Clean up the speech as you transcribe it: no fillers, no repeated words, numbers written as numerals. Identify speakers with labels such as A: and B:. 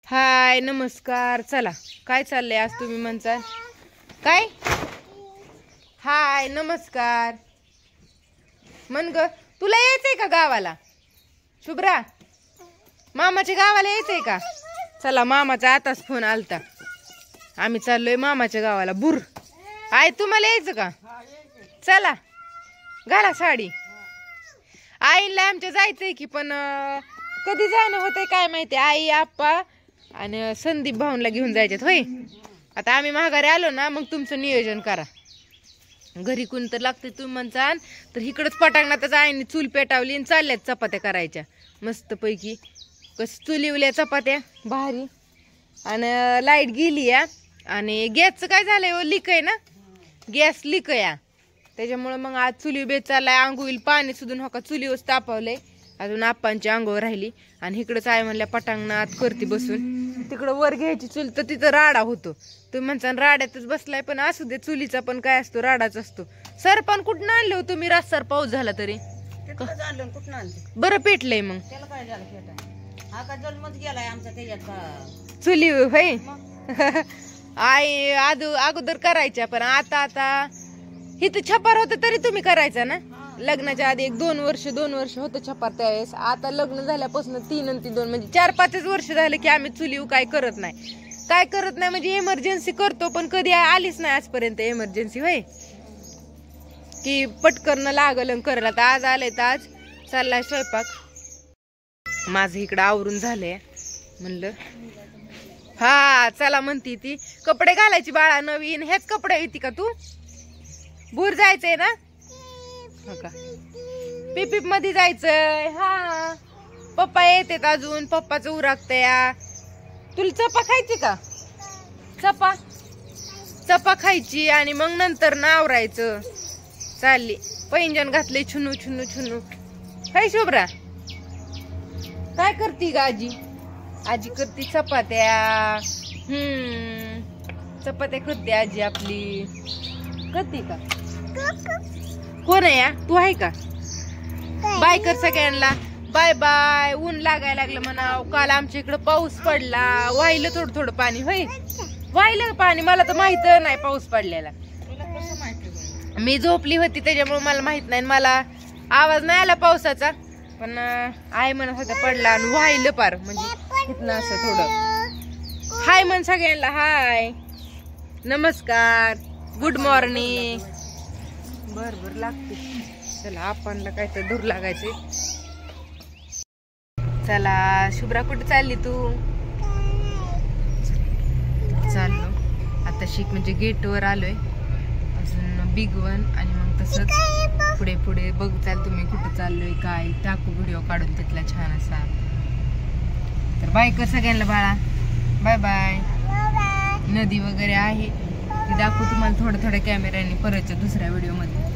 A: हाय नमस्कार. चला काय चाललंय आज तुम्ही म्हणता काय? हाय नमस्कार म्हण ग. तुला यायचंय का गावाला शुभ्रा? मामाच्या गावाला यायचंय का? चला मामाचा आताच फोन आलता. आम्ही चाललोय मामाच्या गावाला. बुर आय तुम्हाला यायचं का? चला घाला साडी. आईला आमच्या जायचंय की पण कधी जाणं होतंय काय माहिती. आई आप्पा आणि संदीप भाऊनला घेऊन जायच्यात होय. आता आम्ही माघारी आलो ना मग तुमचं नियोजन करा. घरी कोण तर लागते तुम्ही म्हणसान तर इकडंच पटांगणातच आईने चूल पेटावली आणि चालल्यात चपात्या करायच्या मस्त पैकी. कस चुलीवल्या चपात्या भारी. आणि लाईट गेली या आणि गॅसचं काय झालंय लीक आहे ना. गॅस लीक या त्याच्यामुळं मग आज चुली बेत चाललाय. आंघोळीला पाणी सुधून हो का चुलीवर तापवलंय. अजून आप्पांची आंघोळ राहिली आणि इकडंच आहे म्हणल्या पटांगणात करते बसून. तिकडं वर घ्यायची चूल तर तिथं राडा होतो. तुम्ही म्हणता राड्यातच बसलाय पण असू दे चुलीचा पण काय असतो राडाच असतो. सरपण कुठं आणले हो तुम्ही? रास्तार पाऊस झाला तरी बरं पेटलंय मग चुली होय. आई अगोदर करायच्या पण आता इथं छपार होतं तरी तुम्ही करायचा ना. लग्नाच्या आधी 2 वर्ष होतं छपार त्यावेळेस. आता लग्न झाल्यापासून 3 आणि 2 म्हणजे 4-5 वर्ष झालं की आम्ही चुलीव काय करत नाही म्हणजे इमर्जन्सी करतो पण कधी आलीच नाही आजपर्यंत इमर्जन्सी होय की पटकन लागल करायला. तर आज आलंय तर आज चाललाय स्वयंपाक. माझं इकडं आवरून झालंय म्हणलं हा चला म्हणती ती. कपडे घालायची बाळा नवीन. हेच कपडे येते का तू? बुर जायचंय ना हो का? पिपीप मध्ये जायचंय. हा पप्पा येतेत अजून. पप्पाचं उरकतया. तुला चपा खायची का? चपा खायची आणि मग नंतर ना आवरायचं. चालली पैंजण घातले छुनू छुनू छुनू. काय शुभ्रा काय करती ग आजी? आजी करती चपात्या. चपात्या करते आजी आपली. करते का? कोण आहे या? तू आहे का? बाय कर सगळ्यांना. Bye bye. ऊन लागायला लागलं म्हणाव. काल आमच्या इकडं पाऊस पडला. वाहिलं थोडं पाणी होय. वाहिलं पाणी. मला तर माहित नाही पाऊस पडलेला. मी झोपली होती त्याच्यामुळे मला माहित नाही. मला आवाज नाही आला पावसाचा पण आई म्हणत होता पडला आणि वाहिलं पार म्हणजे इथनं असं थोडं. हाय म्हण सगळ्यांना. हाय नमस्कार गुड मॉर्निंग. बर लागते. चला आपणला काय तर दूर लागायचे. चला शुभ्रा कुठे चालली तू? चाललो आता शिक म्हणजे गेट वर आलोय. अजून बिग वन आणि मग तसंच पुढे बघू चाल तुम्ही कुठे चाललोय काय टाकू व्हिडिओ काढून तिथला छान असा. तर बाय कर सगळ्यांना बाळा. Bye bye. नदी वगैरे आहे ती दाखवू तुम्हाला थोड्या कॅमेऱ्याने परतच्या दुसऱ्या व्हिडिओ मध्ये.